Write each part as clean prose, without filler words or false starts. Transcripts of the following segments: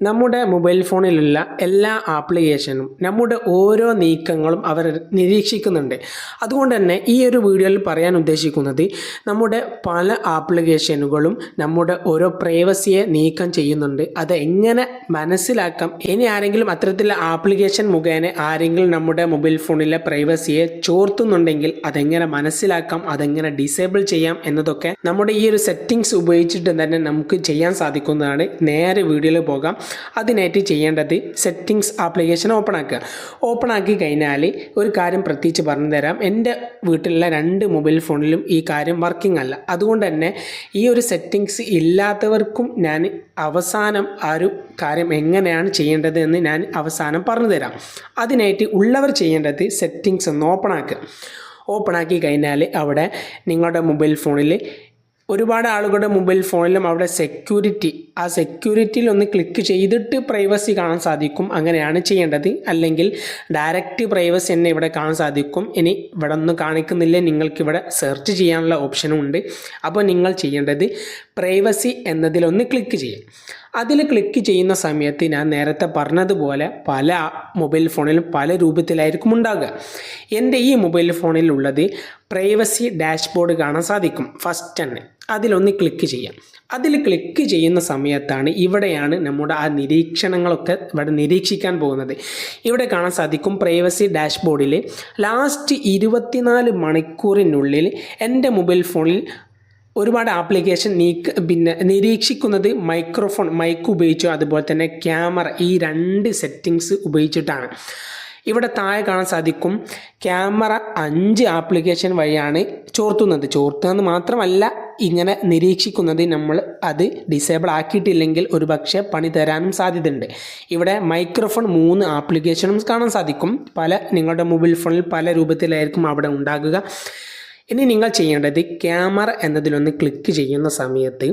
നമ്മുടെ മൊബൈൽ ഫോണിലുള്ള എല്ലാ ആപ്ലിക്കേഷനും നമ്മുടെ ഓരോ നീക്കങ്ങളും അവർ നിരീക്ഷിക്കുന്നുണ്ട്. അതുകൊണ്ട് തന്നെ ഈ ഒരു വീഡിയോയിൽ പറയാൻ ഉദ്ദേശിക്കുന്നത് നമ്മുടെ പല ആപ്ലിക്കേഷനുകളും നമ്മുടെ ഓരോ പ്രൈവസിയെ നീക്കം ചെയ്യുന്നുണ്ട്. അത് എങ്ങനെ മനസ്സിലാക്കാം, ഇനി ആരെങ്കിലും അത്തരത്തിലുള്ള ആപ്ലിക്കേഷൻ മുഖേന ആരെങ്കിലും നമ്മുടെ മൊബൈൽ ഫോണിലെ പ്രൈവസിയെ ചോർത്തുന്നുണ്ടെങ്കിൽ അതെങ്ങനെ മനസ്സിലാക്കാം, അതെങ്ങനെ ഡിസേബിൾ ചെയ്യാം എന്നതൊക്കെ നമ്മുടെ ഈ ഒരു സെറ്റിങ്സ് ഉപയോഗിച്ചിട്ട് തന്നെ നമുക്ക് ചെയ്യാൻ സാധിക്കുന്നതാണ്. നേരെ വീഡിയോയിൽ പോകാം. അതിനായിട്ട് ചെയ്യേണ്ടത് സെറ്റിങ്സ് ആപ്ലിക്കേഷൻ ഓപ്പൺ ആക്കി കഴിഞ്ഞാൽ ഒരു കാര്യം പ്രത്യേകിച്ച് പറഞ്ഞു തരാം. എൻ്റെ വീട്ടിലുള്ള 2 മൊബൈൽ ഫോണിലും ഈ കാര്യം വർക്കിംഗ് അല്ല. അതുകൊണ്ട് തന്നെ ഈ ഒരു സെറ്റിങ്സ് ഇല്ലാത്തവർക്കും ഞാൻ അവസാനം ആ ഒരു കാര്യം എങ്ങനെയാണ് ചെയ്യേണ്ടത് എന്ന് ഞാൻ അവസാനം പറഞ്ഞു തരാം. അതിനായിട്ട് ഉള്ളവർ ചെയ്യേണ്ടത് സെറ്റിങ്സ് ഒന്ന് ഓപ്പൺ ആക്കി കഴിഞ്ഞാൽ അവിടെ നിങ്ങളുടെ മൊബൈൽ ഫോണിൽ ഒരുപാട് ആളുകളുടെ മൊബൈൽ ഫോണിലും അവിടെ സെക്യൂരിറ്റിയിൽ ഒന്ന് ക്ലിക്ക് ചെയ്തിട്ട് പ്രൈവസി കാണാൻ സാധിക്കും. അങ്ങനെയാണ് ചെയ്യേണ്ടത്. അല്ലെങ്കിൽ ഡയറക്റ്റ് പ്രൈവസി തന്നെ ഇവിടെ കാണാൻ സാധിക്കും. ഇനി ഇവിടെ ഒന്നും കാണിക്കുന്നില്ല, നിങ്ങൾക്കിവിടെ സെർച്ച് ചെയ്യാനുള്ള ഓപ്ഷനും ഉണ്ട്. അപ്പോൾ നിങ്ങൾ ചെയ്യേണ്ടത് പ്രൈവസി എന്നതിലൊന്ന് ക്ലിക്ക് ചെയ്യും. അതിൽ ക്ലിക്ക് ചെയ്യുന്ന സമയത്ത് ഞാൻ നേരത്തെ പറഞ്ഞതുപോലെ പല മൊബൈൽ ഫോണിലും പല രൂപത്തിലായിരിക്കും ഉണ്ടാകുക. എൻ്റെ ഈ മൊബൈൽ ഫോണിലുള്ളത് പ്രൈവസി ഡാഷ്ബോർഡ് കാണാൻ സാധിക്കും. ഫസ്റ്റ് തന്നെ അതിലൊന്ന് ക്ലിക്ക് ചെയ്യാം. അതിൽ ക്ലിക്ക് ചെയ്യുന്ന സമയത്താണ് ഇവിടെയാണ് നമ്മുടെ ആ നിരീക്ഷണങ്ങളൊക്കെ ഇവിടെ നിരീക്ഷിക്കാൻ പോകുന്നത്. ഇവിടെ കാണാൻ സാധിക്കും പ്രൈവസി ഡാഷ്ബോർഡിൽ ലാസ്റ്റ് 24 മണിക്കൂറിനുള്ളിൽ എൻ്റെ മൊബൈൽ ഫോണിൽ ഒരുപാട് ആപ്ലിക്കേഷൻ നിരീക്ഷിക്കുന്നത് മൈക്ക് ഉപയോഗിച്ചോ അതുപോലെ തന്നെ ക്യാമറ, ഈ 2 സെറ്റിങ്സ് ഉപയോഗിച്ചിട്ടാണ്. ഇവിടെ താഴെ കാണാൻ സാധിക്കും ക്യാമറ 5 ആപ്ലിക്കേഷൻ വഴിയാണ് ചോർത്തുന്നത് മാത്രമല്ല ഇങ്ങനെ നിരീക്ഷിക്കുന്നത്. നമ്മൾ അത് ഡിസേബിൾ ആക്കിയിട്ടില്ലെങ്കിൽ ഒരു പക്ഷേ പണി തരാനും സാധ്യതയുണ്ട്. ഇവിടെ മൈക്രോഫോൺ 3 ആപ്ലിക്കേഷനും കാണാൻ സാധിക്കും. നിങ്ങളുടെ മൊബൈൽ ഫോണിൽ പല രൂപത്തിലായിരിക്കും അവിടെ ഉണ്ടാകുക. ഇനി നിങ്ങൾ ചെയ്യേണ്ടത് ക്യാമറ എന്നതിലൊന്ന് ക്ലിക്ക് ചെയ്യുന്ന സമയത്ത്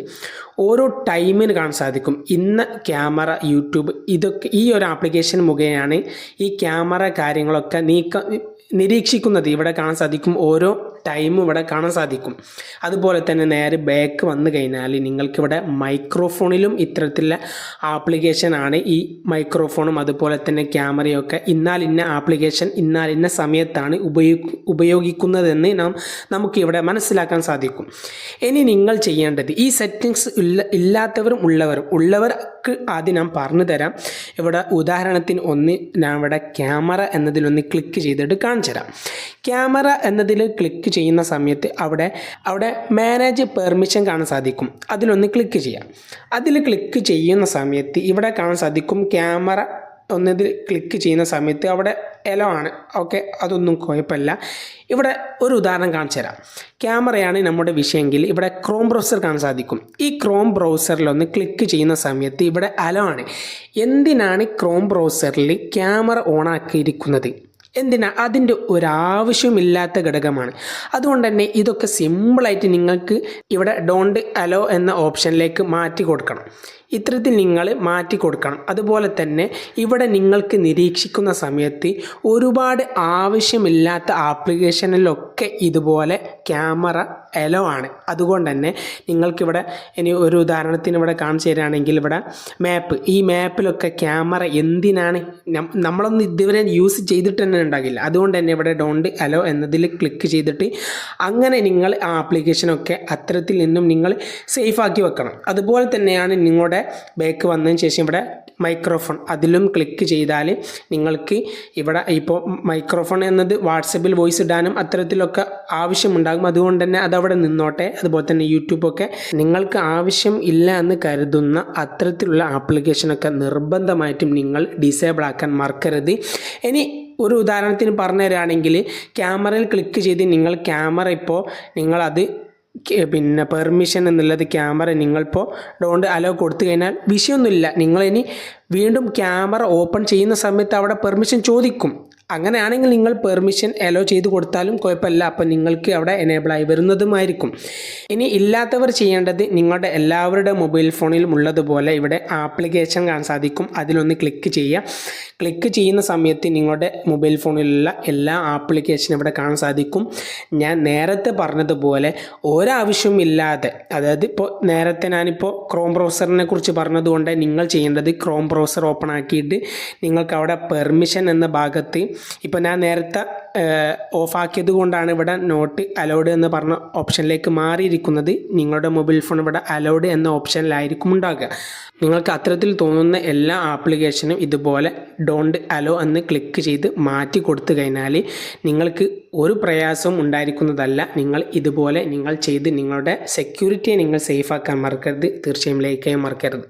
ഓരോ ടൈമിന് കാണാൻ സാധിക്കും. ഇന്ന് ക്യാമറ, യൂട്യൂബ്, ഇതൊക്കെ ഈ ഒരു ആപ്ലിക്കേഷൻ മുഖേനയാണ് ഈ ക്യാമറ കാര്യങ്ങളൊക്കെ നിരീക്ഷിക്കുന്നത്. ഇവിടെ കാണാൻ സാധിക്കും ഓരോ ടൈമും ഇവിടെ കാണാൻ സാധിക്കും. അതുപോലെ തന്നെ നേരെ ബാക്ക് വന്നു കഴിഞ്ഞാൽ നിങ്ങൾക്കിവിടെ മൈക്രോഫോണിലും ഇത്തരത്തിലുള്ള ആപ്ലിക്കേഷനാണ്. ഈ മൈക്രോഫോണും അതുപോലെ തന്നെ ക്യാമറയൊക്കെ ഇന്ന ആപ്ലിക്കേഷൻ ഇന്ന സമയത്താണ് ഉപയോഗിക്കുന്നതെന്ന് നമുക്കിവിടെ മനസ്സിലാക്കാൻ സാധിക്കും. ഇനി നിങ്ങൾ ചെയ്യേണ്ടത് ഈ സെറ്റിങ്സ് ഇല്ലാത്തവരും ഉള്ളവർക്ക് ആദ്യം ഞാൻ പറഞ്ഞു തരാം. ഇവിടെ ഉദാഹരണത്തിന് ഞാൻ ഇവിടെ ക്യാമറ എന്നതിലൊന്ന് ക്ലിക്ക് ചെയ്തിട്ട് കാണിച്ചു തരാം. ക്യാമറ എന്നതിൽ ക്ലിക്ക് ചെയ്യുന്ന സമയത്ത് അവിടെ മാനേജ് പെർമിഷൻ കാണാൻ സാധിക്കും. അതിലൊന്ന് ക്ലിക്ക് ചെയ്യാം. അതിൽ ക്ലിക്ക് ചെയ്യുന്ന സമയത്ത് ഇവിടെ കാണാൻ സാധിക്കും ക്യാമറ ഒന്നതിൽ ക്ലിക്ക് ചെയ്യുന്ന സമയത്ത് അവിടെ എലോ ആണ്. ഓക്കെ, അതൊന്നും കുഴപ്പമില്ല. ഇവിടെ ഒരു ഉദാഹരണം കാണിച്ചു തരാം. ക്യാമറയാണ് നമ്മുടെ വിഷയമെങ്കിൽ ഇവിടെ ക്രോം ബ്രൗസർ കാണാൻ സാധിക്കും. ഈ ക്രോം ബ്രൗസറിലൊന്ന് ക്ലിക്ക് ചെയ്യുന്ന സമയത്ത് ഇവിടെ അലോ ആണ്. എന്തിനാണ് ക്രോം ബ്രൗസറിൽ ക്യാമറ ഓൺ ആക്കിയിരിക്കുന്നത്? അതിൻ്റെ ഒരാവശ്യമില്ലാത്ത ഘടകമാണ്. അതുകൊണ്ട് തന്നെ ഇതൊക്കെ സിമ്പിളായിട്ട് നിങ്ങൾക്ക് ഇവിടെ ഡോണ്ട് അലോ എന്ന ഓപ്ഷനിലേക്ക് മാറ്റി കൊടുക്കണം. ഇത്തരത്തിൽ നിങ്ങൾ മാറ്റി കൊടുക്കണം. അതുപോലെ തന്നെ ഇവിടെ നിങ്ങൾക്ക് നിരീക്ഷിക്കുന്ന സമയത്ത് ഒരുപാട് ആവശ്യമില്ലാത്ത ആപ്ലിക്കേഷനിലൊക്കെ ഇതുപോലെ ക്യാമറ എലോ ആണ്. അതുകൊണ്ട് തന്നെ നിങ്ങൾക്കിവിടെ ഇനി ഒരു ഉദാഹരണത്തിന് ഇവിടെ കാണിച്ചു തരികയാണെങ്കിൽ ഇവിടെ ഈ മാപ്പിലൊക്കെ ക്യാമറ എന്തിനാണ് നമ്മളൊന്നും ഇതുവരെ യൂസ് ചെയ്തിട്ട് തന്നെ ഉണ്ടാകില്ല. അതുകൊണ്ട് തന്നെ ഇവിടെ ഡോണ്ട് അലോ എന്നതിൽ ക്ലിക്ക് ചെയ്തിട്ട് അങ്ങനെ നിങ്ങൾ ആ ആപ്ലിക്കേഷനൊക്കെ അത്തരത്തിൽ നിന്നും നിങ്ങൾ സേഫാക്കി വെക്കണം. അതുപോലെ തന്നെയാണ് നിങ്ങളുടെ ബാക്ക് വന്നതിന് ശേഷം ഇവിടെ മൈക്രോഫോൺ അതിലും ക്ലിക്ക് ചെയ്താൽ നിങ്ങൾക്ക് ഇവിടെ ഇപ്പോൾ മൈക്രോഫോൺ എന്നത് വാട്സപ്പിൽ വോയിസ് ഇടാനും അത്തരത്തിലൊക്കെ ആവശ്യമുണ്ടാകും. അതുകൊണ്ട് തന്നെ അതവിടെ നിന്നോട്ടെ. അതുപോലെ തന്നെ യൂട്യൂബൊക്കെ നിങ്ങൾക്ക് ആവശ്യം ഇല്ല എന്ന് കരുതുന്ന അത്തരത്തിലുള്ള ആപ്ലിക്കേഷനൊക്കെ നിർബന്ധമായിട്ടും നിങ്ങൾ ഡിസേബിൾ ആക്കാൻ മറക്കരുത്. ഇനി ഒരു ഉദാഹരണത്തിന് പറഞ്ഞു തരികയാണെങ്കിൽ ക്യാമറയിൽ ക്ലിക്ക് ചെയ്ത് നിങ്ങളത് പെർമിഷൻ എന്നുള്ളത് ക്യാമറ നിങ്ങളിപ്പോൾ ഡോണ്ട് അലോ കൊടുത്തു കഴിഞ്ഞാൽ വിഷയമൊന്നുമില്ല. നിങ്ങളിനി വീണ്ടും ക്യാമറ ഓപ്പൺ ചെയ്യുന്ന സമയത്ത് അവിടെ പെർമിഷൻ ചോദിക്കും. അങ്ങനെയാണെങ്കിൽ നിങ്ങൾ പെർമിഷൻ അലോ ചെയ്ത് കൊടുത്താലും കുഴപ്പമില്ല. അപ്പോൾ നിങ്ങൾക്ക് അവിടെ എനേബിളായി വരുന്നതുമായിരിക്കും. ഇനി ഇല്ലാത്തവർ ചെയ്യേണ്ടത് നിങ്ങളുടെ എല്ലാവരുടെ മൊബൈൽ ഫോണിലും ഉള്ളതുപോലെ ഇവിടെ ആപ്ലിക്കേഷൻ കാണാൻ സാധിക്കും. അതിലൊന്ന് ക്ലിക്ക് ചെയ്യുക. ക്ലിക്ക് ചെയ്യുന്ന സമയത്ത് നിങ്ങളുടെ മൊബൈൽ ഫോണിലുള്ള എല്ലാ ആപ്ലിക്കേഷനും ഇവിടെ കാണാൻ സാധിക്കും. ഞാൻ നേരത്തെ പറഞ്ഞതുപോലെ ഒരാവശ്യമില്ലാതെ, അതായത് ഇപ്പോൾ നേരത്തെ ഞാനിപ്പോൾ ക്രോം ബ്രൗസറിനെ കുറിച്ച് പറഞ്ഞതുകൊണ്ട് നിങ്ങൾ ചെയ്യേണ്ടത് ക്രോം ബ്രൗസർ ഓപ്പൺ ആക്കിയിട്ട് നിങ്ങൾക്ക് അവിടെ പെർമിഷൻ എന്ന ഭാഗത്ത്, ഇപ്പോൾ ഞാൻ നേരത്തെ ഓഫാക്കിയത് കൊണ്ടാണ് ഇവിടെ നോട്ട് അലൗഡ് എന്ന് പറഞ്ഞ ഓപ്ഷനിലേക്ക് മാറിയിരിക്കുന്നത്. നിങ്ങളുടെ മൊബൈൽ ഫോൺ ഇവിടെ അലൗഡ് എന്ന ഓപ്ഷനിലായിരിക്കും ഉണ്ടാകുക. നിങ്ങൾക്ക് അത്തരത്തിൽ തോന്നുന്ന എല്ലാ ആപ്ലിക്കേഷനും ഇതുപോലെ ഡോണ്ട് അലോ എന്ന് ക്ലിക്ക് ചെയ്ത് മാറ്റി കൊടുത്തു കഴിഞ്ഞാൽ നിങ്ങൾക്ക് ഒരു പ്രയാസവും ഉണ്ടായിരിക്കുന്നതല്ല. നിങ്ങൾ ഇതുപോലെ നിങ്ങൾ ചെയ്ത് നിങ്ങളുടെ സെക്യൂരിറ്റിയെ നിങ്ങൾ സേഫ് ആക്കാൻ മറക്കരുത്. തീർച്ചയായും ലൈക്ക് ചെയ്യാൻ മറക്കരുത്.